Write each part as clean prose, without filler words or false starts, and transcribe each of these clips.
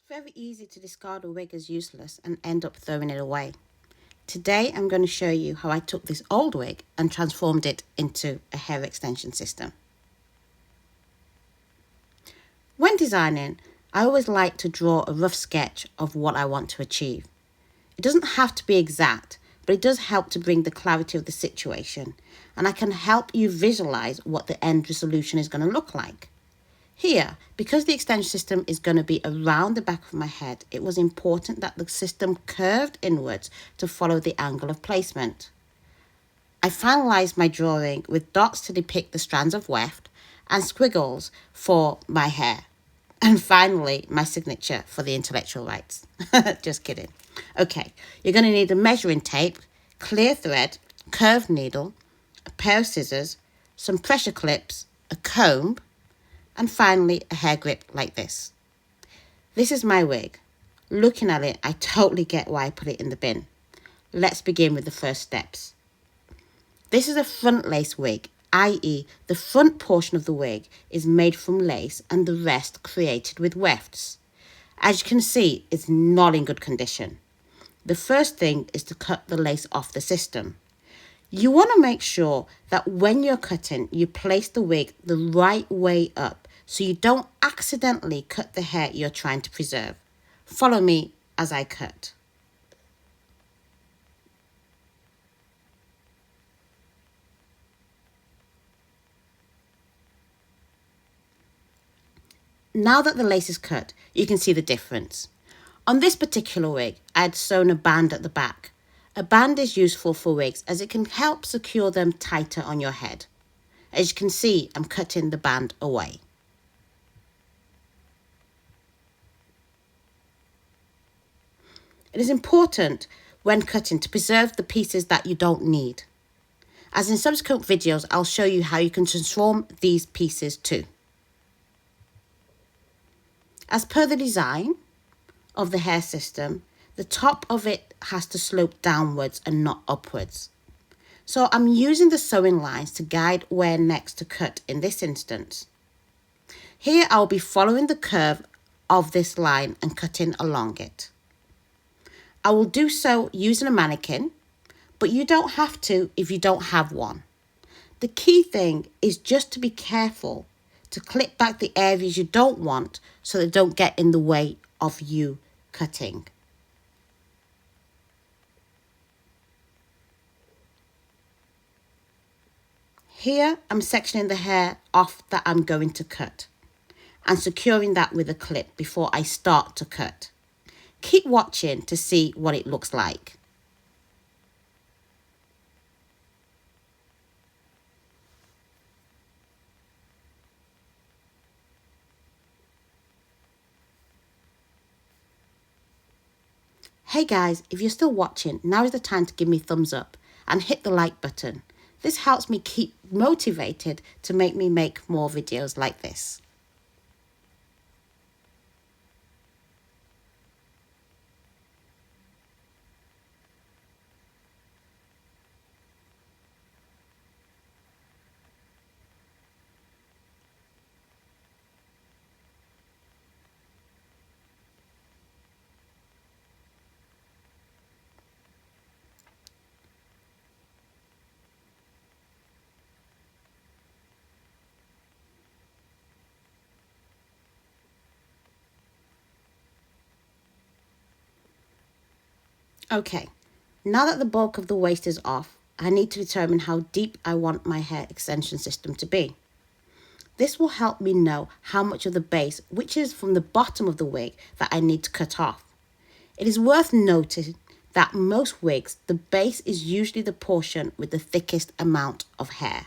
Very easy to discard a wig as useless and end up throwing it away. Today I'm going to show you how I took this old wig and transformed it into a hair extension system. When designing, I always like to draw a rough sketch of what I want to achieve. It doesn't have to be exact, but it does help to bring the clarity of the situation, and I can help you visualize what the end resolution is going to look like. Here, because the extension system is going to be around the back of my head, it was important that the system curved inwards to follow the angle of placement. I finalised my drawing with dots to depict the strands of weft and squiggles for my hair. And finally, my signature for the intellectual rights. Just kidding. Okay, you're going to need a measuring tape, clear thread, curved needle, a pair of scissors, some pressure clips, a comb, and finally a hair grip like this. This is my wig. Looking at it, I totally get why I put it in the bin. Let's begin with the first steps. This is a front lace wig, i.e. the front portion of the wig is made from lace and the rest created with wefts. As you can see, it's not in good condition. The first thing is to cut the lace off the system. You want to make sure that when you're cutting, you place the wig the right way up so you don't accidentally cut the hair you're trying to preserve. Follow me as I cut. Now that the lace is cut, you can see the difference. On this particular wig, I had sewn a band at the back. A band is useful for wigs as it can help secure them tighter on your head. As you can see, I'm cutting the band away. It is important when cutting to preserve the pieces that you don't need. As in subsequent videos, I'll show you how you can transform these pieces too. As per the design of the hair system, the top of it has to slope downwards and not upwards. So I'm using the sewing lines to guide where next to cut in this instance. Here I'll be following the curve of this line and cutting along it. I will do so using a mannequin, but you don't have to if you don't have one. The key thing is just to be careful to clip back the areas you don't want so they don't get in the way of you cutting. Here I'm sectioning the hair off that I'm going to cut and securing that with a clip before I start to cut. Keep watching to see what it looks like. Hey guys, if you're still watching, now is the time to give me a thumbs up and hit the like button. This helps me keep motivated to make more videos like this. Okay, now that the bulk of the waist is off, I need to determine how deep I want my hair extension system to be. This will help me know how much of the base, which is from the bottom of the wig, that I need to cut off. It is worth noting that most wigs, the base is usually the portion with the thickest amount of hair.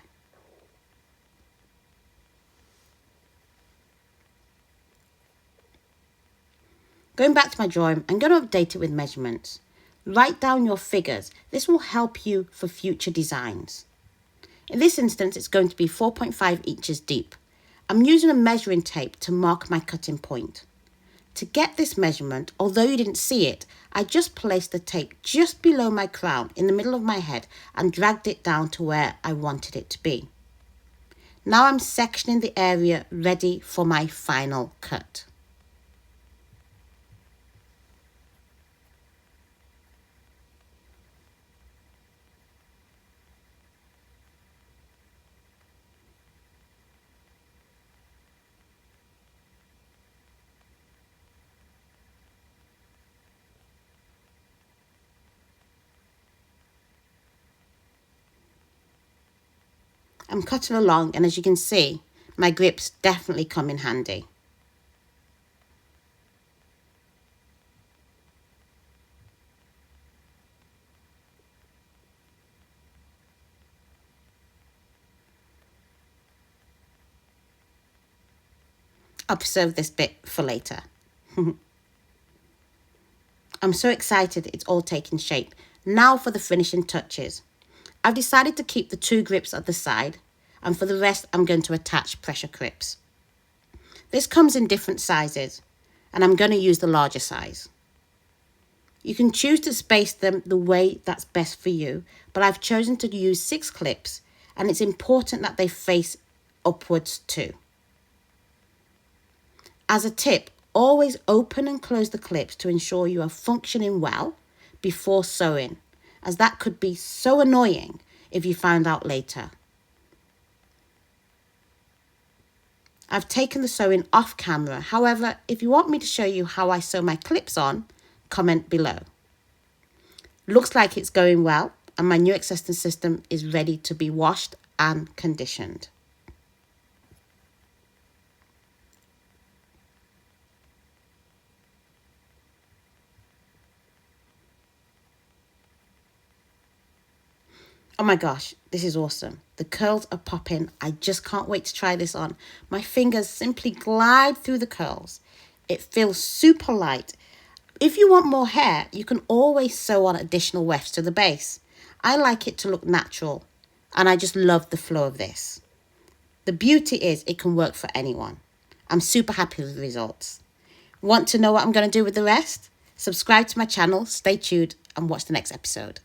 Going back to my drawing, I'm going to update it with measurements. Write down your figures. This will help you for future designs. In this instance, it's going to be 4.5 inches deep. I'm using a measuring tape to mark my cutting point. To get this measurement, although you didn't see it, I just placed the tape just below my crown in the middle of my head and dragged it down to where I wanted it to be. Now I'm sectioning the area ready for my final cut. I'm cutting along, and as you can see, my grips definitely come in handy. I'll preserve this bit for later. I'm so excited it's all taken shape. Now for the finishing touches. I've decided to keep the 2 grips at the side, and for the rest I'm going to attach pressure grips. This comes in different sizes, and I'm going to use the larger size. You can choose to space them the way that's best for you, but I've chosen to use 6 clips, and it's important that they face upwards too. As a tip, always open and close the clips to ensure you are functioning well before sewing, as that could be so annoying if you find out later. I've taken the sewing off camera. However, if you want me to show you how I sew my clips on, comment below. Looks like it's going well, and my new accessory system is ready to be washed and conditioned. Oh my gosh, this is awesome. The curls are popping. I just can't wait to try this on. My fingers simply glide through the curls. It feels super light. If you want more hair, you can always sew on additional wefts to the base. I like it to look natural, and I just love the flow of this. The beauty is it can work for anyone. I'm super happy with the results. Want to know what I'm going to do with the rest? Subscribe to my channel, stay tuned, and watch the next episode.